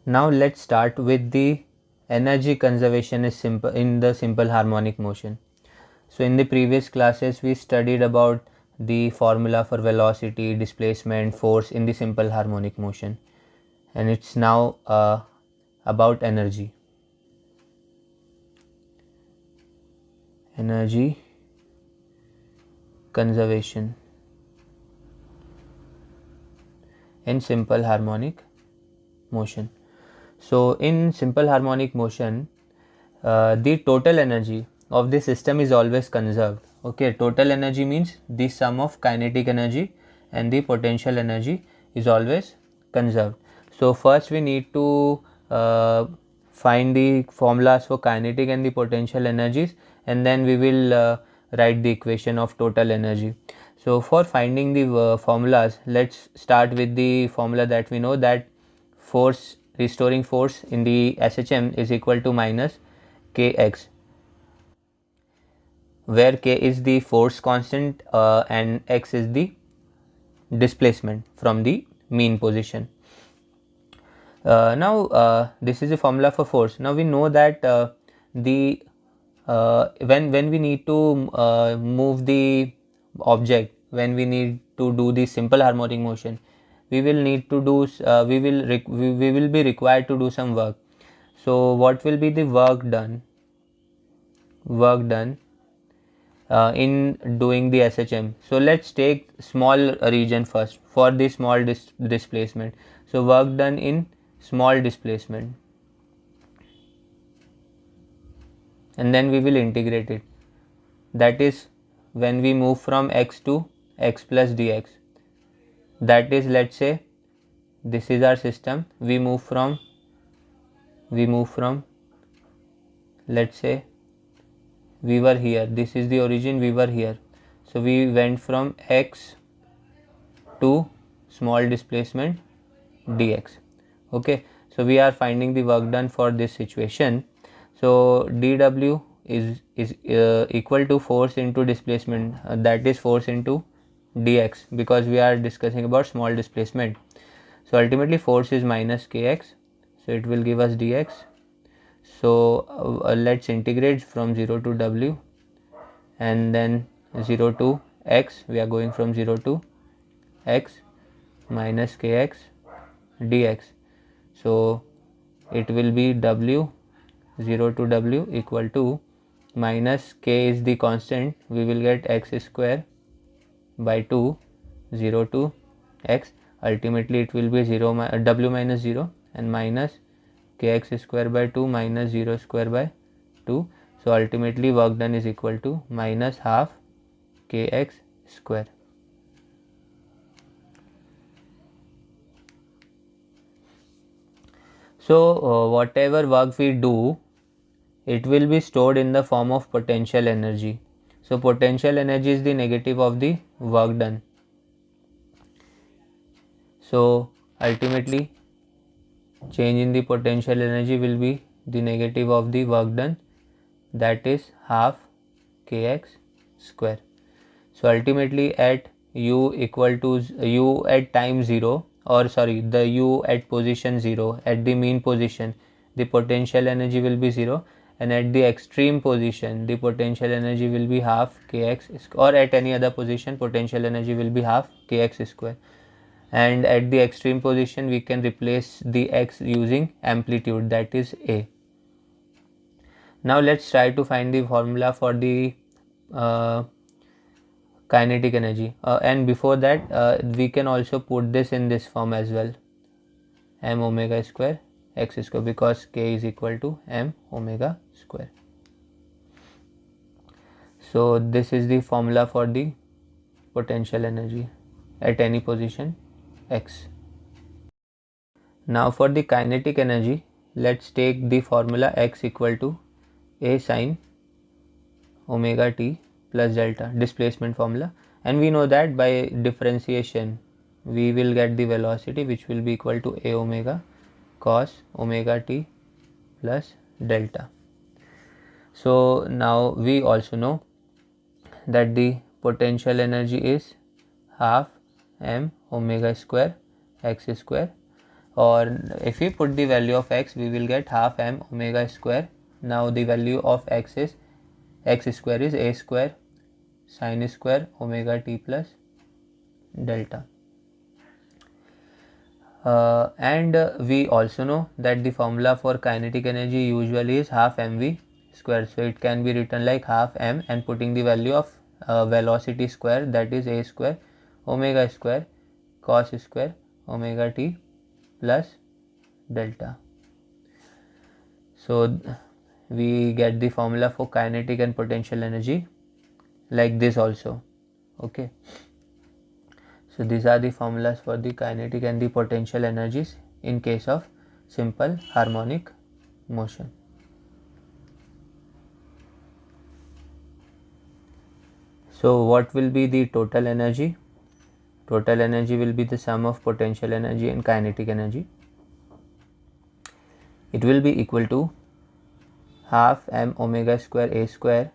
Now let's start with the energy conservation is simple in the simple harmonic motion. So in the previous classes we studied about the formula for velocity, displacement, force in the simple harmonic motion, and it's now about energy conservation in simple harmonic motion. So in simple harmonic motion, the total energy of the system is always conserved. Okay, total energy means the sum of kinetic energy and the potential energy is always conserved. So first we need to find the formulas for kinetic and the potential energies, and then we will write the equation of total energy. So for finding the formulas, let's start with the formula that we know, that force, restoring force in the SHM is equal to minus kx, where k is the force constant and x is the displacement from the mean position. Now this is a formula for force. Now we know that when we need to move the object, when we need to do the simple harmonic motion, we will need to do we will be required to do some work. So what will be the work done in doing the SHM? So let's take small region first for the small displacement. So work done in small displacement, and then we will integrate it. That is when we move from x to x plus dx. That is, let's say this is our system. We move from let's say we were here, this is the origin, we were here, so we went from x to small displacement dx. Okay, so we are finding the work done for this situation. So dw is equal to force into displacement, that is force into dx, because we are discussing about small displacement. So ultimately force is minus kx, so it will give us dx. So let's integrate from 0 to w, and then 0 to x, we are going from 0 to x minus kx dx. So it will be w, 0 to w equal to minus k is the constant, we will get x square by 2, 0 to x, ultimately it will be 0 w minus 0 and minus kx square by 2 minus 0 square by 2. So ultimately work done is equal to minus half kx square. So whatever work we do, it will be stored in the form of potential energy. So potential energy is the negative of the work done. So ultimately change in the potential energy will be the negative of the work done, that is half kx square. So ultimately at u equal to u at time 0, or sorry, the u at position 0, at the mean position, the potential energy will be 0, and at the extreme position the potential energy will be half kx, or at any other position potential energy will be half kx square. And at the extreme position we can replace the x using amplitude, that is a. Now let's try to find the formula for the kinetic energy, and before that we can also put this in this form as well, m omega square x square, because k is equal to m omega square. So this is the formula for the potential energy at any position x. Now for the kinetic energy, let's take the formula x equal to a sine omega t plus delta, displacement formula, and we know that by differentiation we will get the velocity, which will be equal to a omega cos omega t plus delta. So now we also know that the potential energy is half m omega square x square. or if we put the value of x, we will get half m omega square. Now the value of x square is a square sine square omega t plus delta. And we also know that the formula for kinetic energy usually is half mv square, so it can be written like half m and putting the value of velocity square, that is a square omega square cos square omega t plus delta. So we get the formula for kinetic and potential energy like this also. Okay, so these are the formulas for the kinetic and the potential energies in case of simple harmonic motion. So what will be the total energy? Total energy will be the sum of potential energy and kinetic energy. It will be equal to half m omega square a square.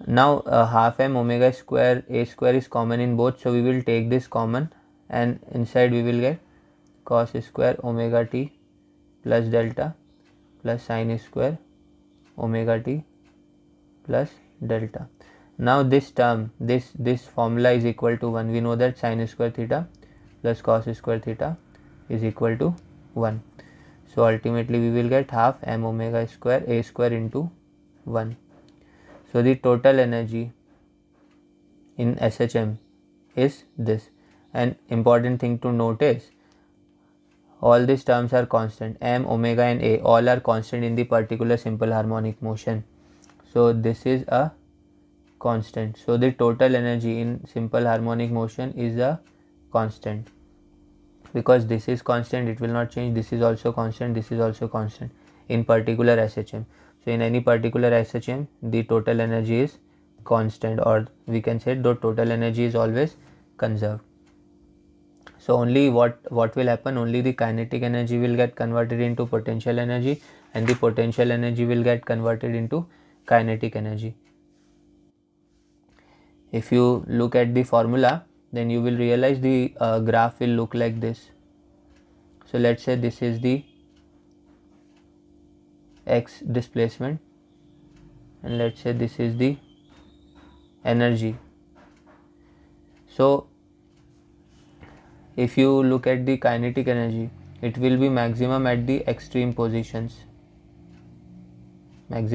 Now half m omega square a square is common in both, so we will take this common and inside we will get cos square omega t plus delta plus sin square omega t plus delta. Now this term, this formula is equal to 1. We know that sin square theta plus cos square theta is equal to 1. So ultimately we will get half m omega square a square into 1. So the total energy in SHM is this. An important thing to note is all these terms are constant. M, omega and a all are constant in the particular simple harmonic motion. So this is a constant. So the total energy in simple harmonic motion is a constant. Because this is constant, it will not change. This is also constant, this is also constant in particular SHM. So in any particular SHM, the total energy is constant, or we can say the total energy is always conserved. So only what will happen, only the kinetic energy will get converted into potential energy and the potential energy will get converted into kinetic energy. If you look at the formula, then you will realize the graph will look like this. So let's say this is the x displacement and let's say this is the energy. So if you look at the kinetic energy, it will be maximum at the extreme positions, and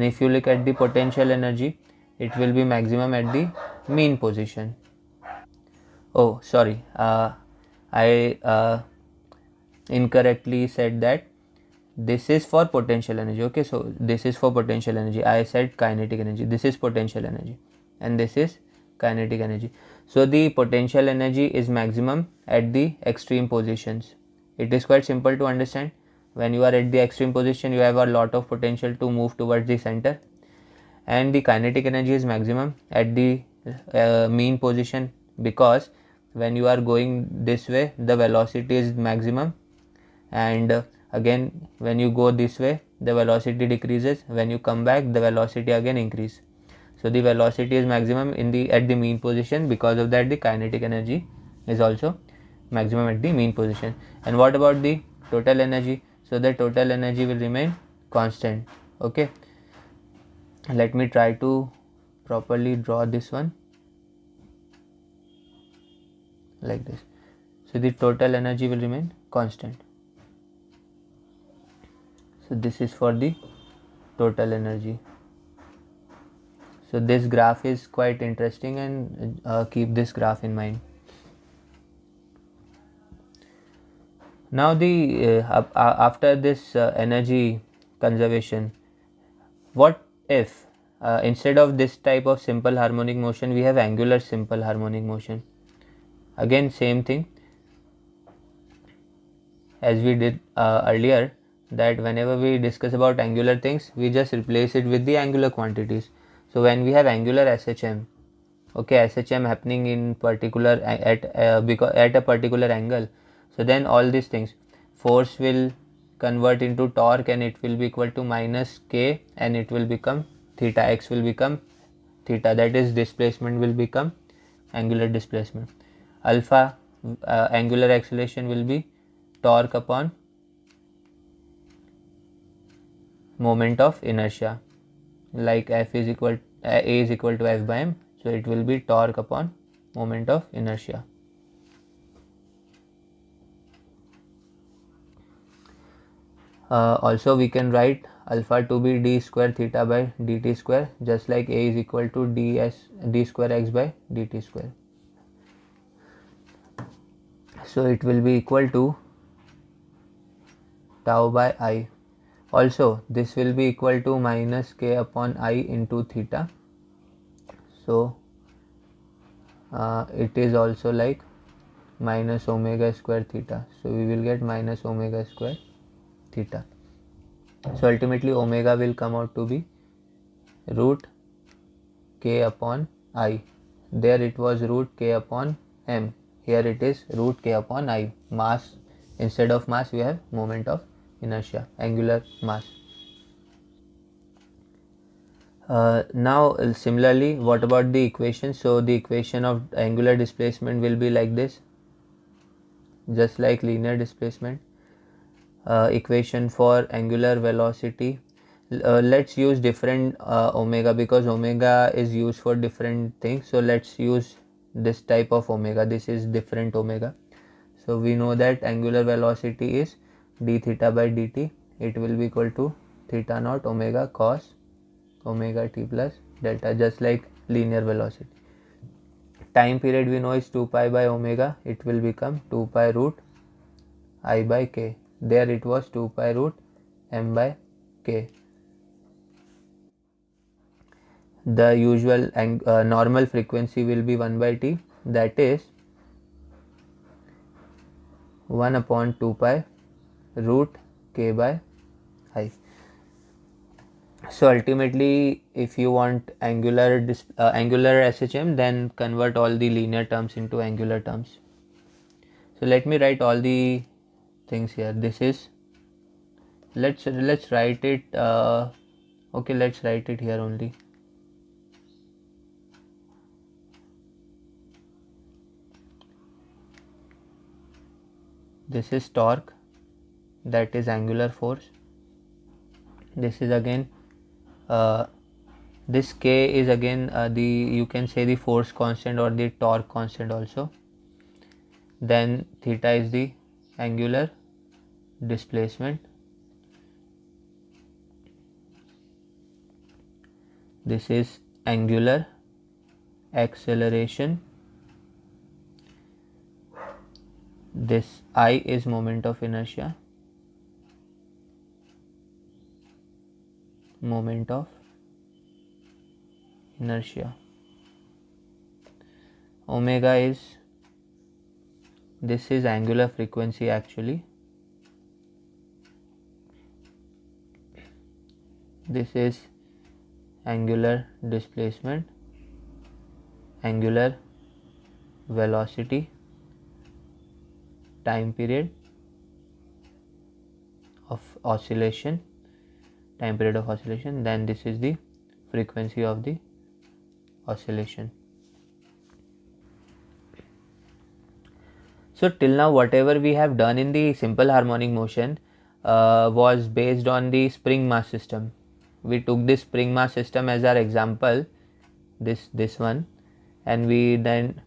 if you look at the potential energy, it will be maximum at the mean position. Oh sorry, I incorrectly said that this is for potential energy. Okay, so this is for potential energy, I said kinetic energy. This is potential energy and this is kinetic energy. So the potential energy is maximum at the extreme positions. It is quite simple to understand. When you are at the extreme position, you have a lot of potential to move towards the center, and the kinetic energy is maximum at the mean position, because when you are going this way the velocity is maximum, and again when you go this way the velocity decreases, when you come back the velocity again increase. So the velocity is maximum at the mean position, because of that the kinetic energy is also maximum at the mean position. And what about the total energy? So the total energy will remain constant. Okay, let me try to properly draw this one like this. So the total energy will remain constant. So this is for the total energy. So this graph is quite interesting, and keep this graph in mind. Now the after this energy conservation, what if instead of this type of simple harmonic motion we have angular simple harmonic motion? Again same thing as we did earlier, that whenever we discuss about angular things we just replace it with the angular quantities. So when we have angular SHM, okay, SHM happening in particular at a particular angle, so then all these things, force will convert into torque and it will be equal to minus k, and it will become theta, x will become theta, that is displacement will become angular displacement. Alpha angular acceleration will be torque upon moment of inertia, like a is equal to F by m, so it will be torque upon moment of inertia. Also we can write alpha to be d square theta by dt square, just like a is equal to d square x by dt square. So it will be equal to tau by I. Also this will be equal to minus k upon I into theta. So it is also like minus omega square theta. So we will get minus omega square theta. So ultimately omega will come out to be root k upon I. There it was root k upon m. Here it is root k upon I. Mass, instead of mass we have moment of inertia, angular mass. Now similarly, what about the equation? So the equation of angular displacement will be like this, just like linear displacement. Equation for angular velocity, let's use different omega, because omega is used for different things. So let's use this type of omega. This is different omega. So we know that angular velocity is d theta by dt. It will be equal to theta naught omega cos omega t plus delta, just like linear velocity. Time period we know is 2 pi by omega. It will become 2 pi root I by k. There it was 2 pi root m by k. The usual normal frequency will be 1 by t, that is 1 upon 2 pi root k by I. So ultimately, if you want angular SHM, then convert all the linear terms into angular terms. So let me write all the things here. This is, let's write it, okay, let's write it here only. This is torque, that is angular force. This is again this k is again you can say the force constant or the torque constant also. Then theta is the angular displacement. This is angular acceleration. This I is moment of inertia. Moment of inertia. Omega is, this is angular frequency actually. This is angular displacement, angular velocity, time period of oscillation, then this is the frequency of the oscillation. So till now whatever we have done in the simple harmonic motion was based on the spring mass system. We took this spring mass system as our example, this one, and we then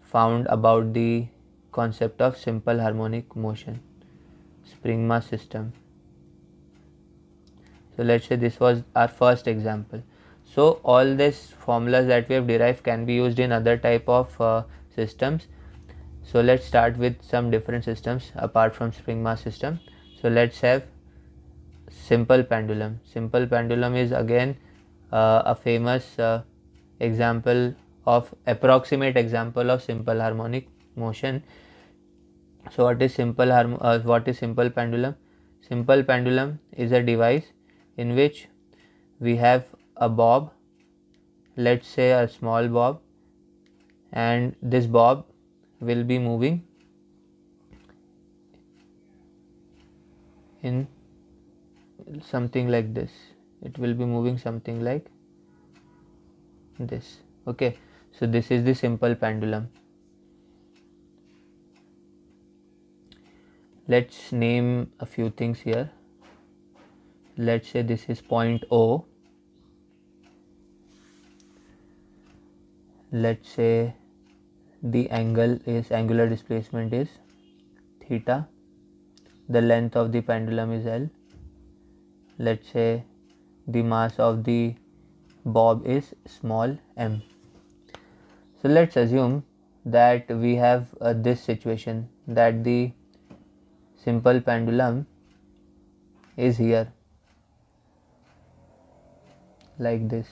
found about the concept of simple harmonic motion, spring mass system. So let's say this was our first example. So all these formulas that we have derived can be used in other type of systems. So let's start with some different systems apart from spring mass system. So let's have simple pendulum. Simple pendulum is again a famous example of, approximate example of simple harmonic motion. So what is simple pendulum? Simple pendulum is a device in which we have a bob, let's say a small bob, and this bob will be moving in something like this. It will be moving something like this. Okay, so this is the simple pendulum. let's name a few things here. Let's say this is point O. Let's say the angular displacement is theta. The length of the pendulum is L. Let's say the mass of the bob is small m. So let's assume that we have this situation, that the simple pendulum is here like this.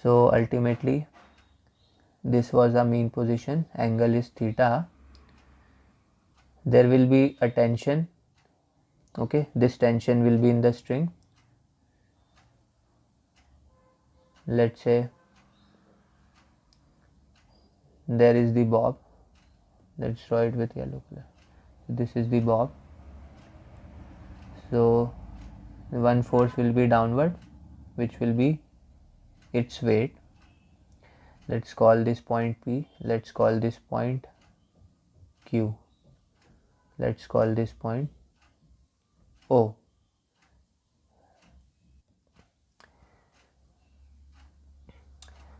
So ultimately this was our mean position, angle is theta. There will be a tension, okay, this tension will be in the string. Let's say there is the bob, let's draw it with yellow color. This is the bob, so one force will be downward, which will be its weight. Let's call this point P, let's call this point Q, let's call this point O.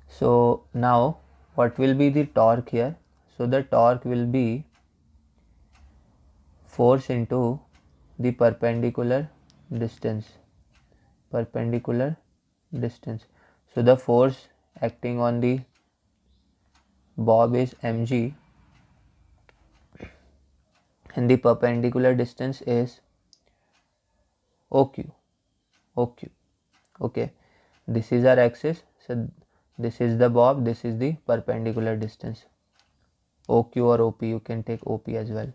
So now what will be the torque here? So the torque will be force into the perpendicular distance. So the force acting on the bob is mg and the perpendicular distance is OQ. Okay, this is our axis, so this is the bob, this is the perpendicular distance, OQ or OP, you can take OP as well.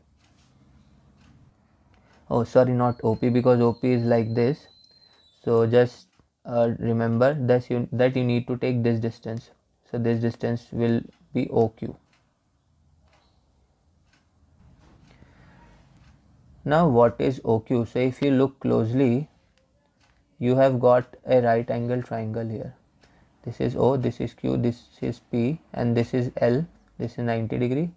Oh sorry, not OP, because OP is like this. So just remember that you need to take this distance, so this distance will be OQ. Now what is OQ? So if you look closely, you have got a right angle triangle here. This is O, this is Q, this is P, and this is L, this is 90 degree,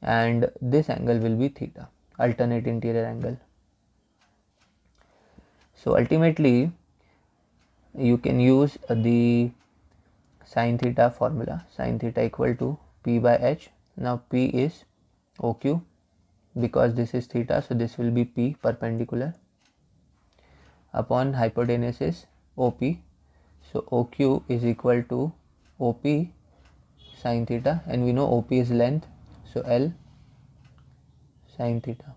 and this angle will be theta, alternate interior angle. So ultimately you can use the sin theta formula, sin theta equal to P by H. Now P is OQ, because this is theta, so this will be P perpendicular, upon hypotenuse is OP. So OQ is equal to OP sin theta, and we know OP is length, so L sin theta.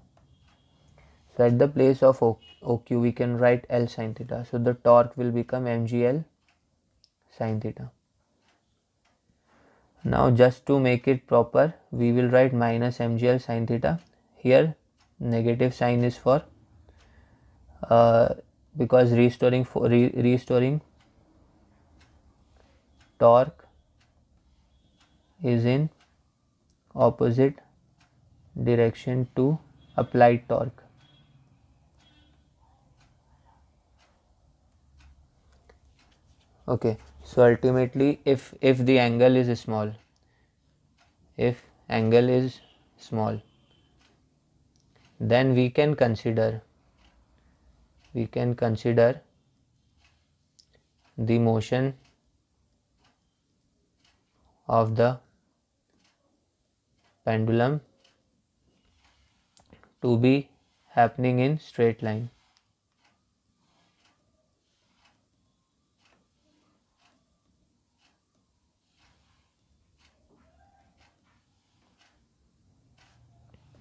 So at the place of OQ we can write L sin theta, so the torque will become mgl sin theta. Now just to make it proper, we will write minus mgl sin theta. Here negative sign is for because restoring torque is in opposite direction to applied torque. Okay, so ultimately if the angle is small, then we can consider the motion of the pendulum to be happening in straight line.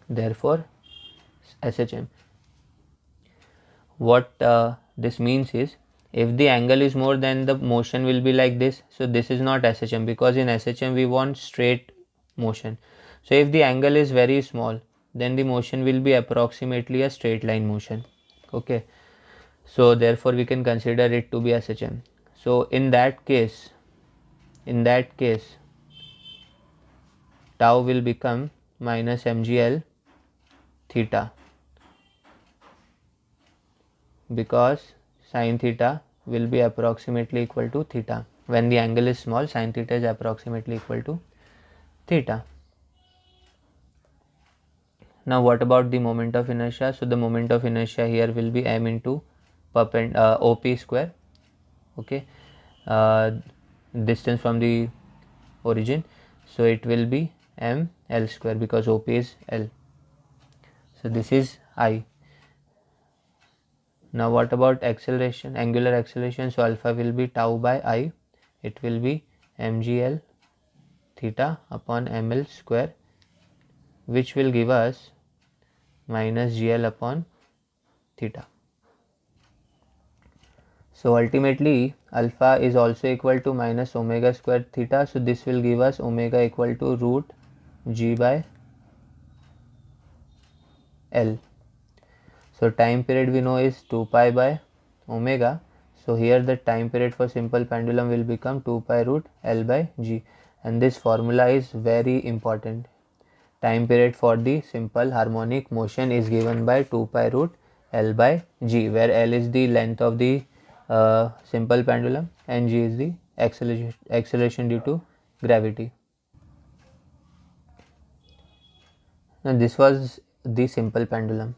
Therefore SHM. What this means is, if the angle is more, then the motion will be like this. So this is not SHM, because in SHM we want straight motion. So if the angle is very small, then the motion will be approximately a straight line motion. Okay, so therefore we can consider it to be SHM. So in that case tau will become minus mgl theta, because sin theta will be approximately equal to theta. when the angle is small, sin theta is approximately equal to theta. Now what about the moment of inertia? So the moment of inertia here will be m into OP square, okay, distance from the origin, so it will be m L square because OP is L. So this is I. Now what about acceleration, angular acceleration? So alpha will be tau by I, it will be mgl theta upon ml square, which will give us minus gl upon theta. So ultimately alpha is also equal to minus omega square theta, so this will give us omega equal to root g by L. So time period we know is 2 pi by omega, so here the time period for simple pendulum will become 2 pi root L by g, and this formula is very important. Time period for the simple harmonic motion is given by 2 pi root L by g, where L is the length of the simple pendulum and g is the acceleration due to gravity. Now this was the simple pendulum.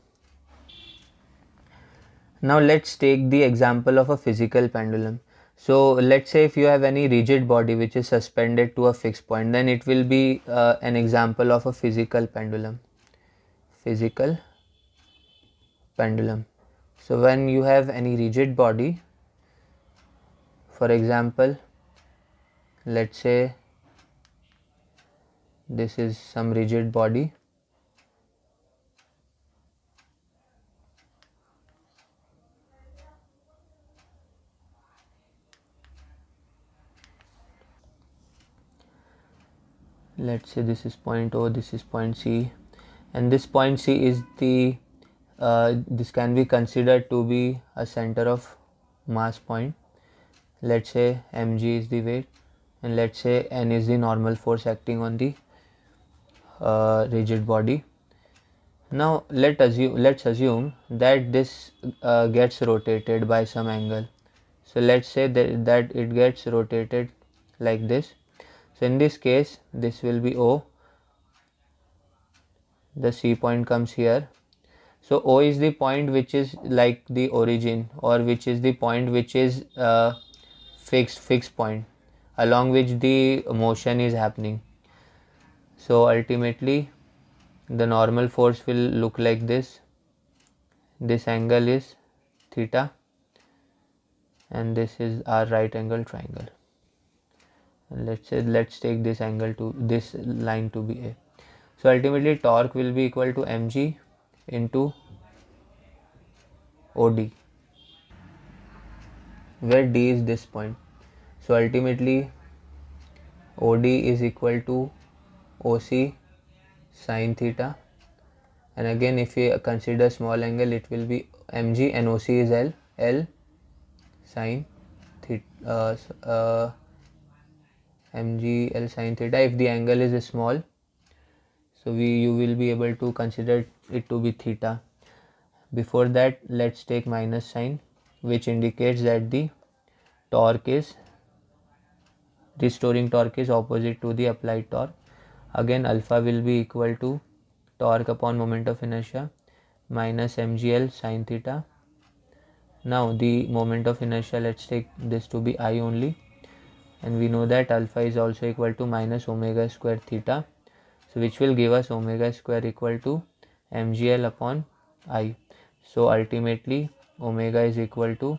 Now let's take the example of a physical pendulum. So let's say if you have any rigid body which is suspended to a fixed point, then it will be an example of a physical pendulum. Physical pendulum. So when you have any rigid body, for example, let's say this is some rigid body, let's say this is point O, this is point C, and this point C is the this can be considered to be a center of mass point. Let's say mg is the weight, and let's say n is the normal force acting on the rigid body. Now let's assume that this gets rotated by some angle. So let's say that it gets rotated like this. So in this case this will be O, the C point comes here. So O is the point which is like the origin, or which is the point which is fixed point along which the motion is happening. So ultimately the normal force will look like this. This angle is theta and this is our right angle triangle, and let's take this angle to this line to be A. So ultimately torque will be equal to mg into OD, where D is this point. So ultimately OD is equal to OC sin theta, and again if we consider small angle it will be mg, and OC is L sin theta, mg L sin theta. If the angle is small, so you will be able to consider it to be theta. Before that let's take minus sign, which indicates that the restoring torque is opposite to the applied torque. Again alpha will be equal to torque upon moment of inertia minus mgl sin theta. Now the moment of inertia, let's take this to be I only, and we know that alpha is also equal to minus omega square theta, so which will give us omega square equal to mgl upon I. So ultimately omega is equal to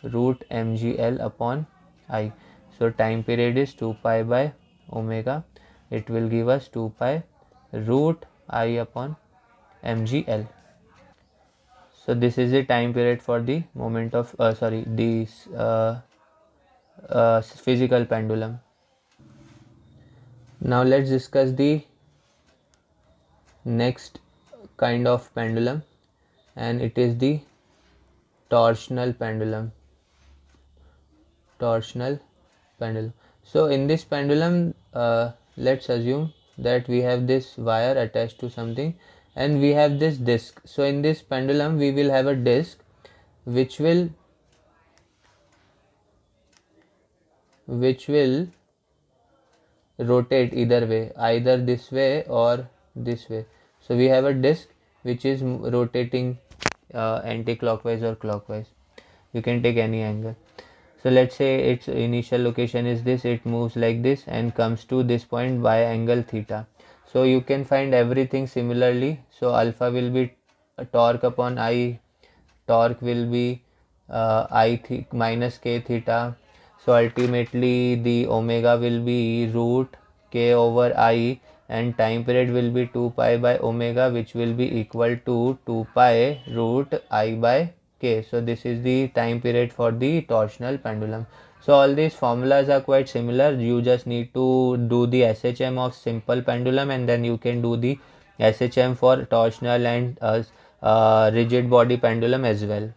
root mgl upon I. So time period is 2 pi by omega, it will give us 2 pi root I upon mgl. So this is the time period for the moment of physical pendulum. Now let's discuss the next kind of pendulum, and it is the torsional pendulum. So in this pendulum, let's assume that we have this wire attached to something and we have this disc. So in this pendulum we will have a disc which will which will rotate either way, either this way or this way. So we have a disc which is rotating anti-clockwise or clockwise. You can take any angle. So let's say its initial location is this, it moves like this and comes to this point by angle theta. So you can find everything similarly. So alpha will be torque upon I, torque will be minus k theta. So ultimately the omega will be root k over I, and time period will be 2 pi by omega, which will be equal to 2 pi root I by k. So this is the time period for the torsional pendulum. So all these formulas are quite similar. You just need to do the SHM of simple pendulum, and then you can do the SHM for torsional and rigid body pendulum as well.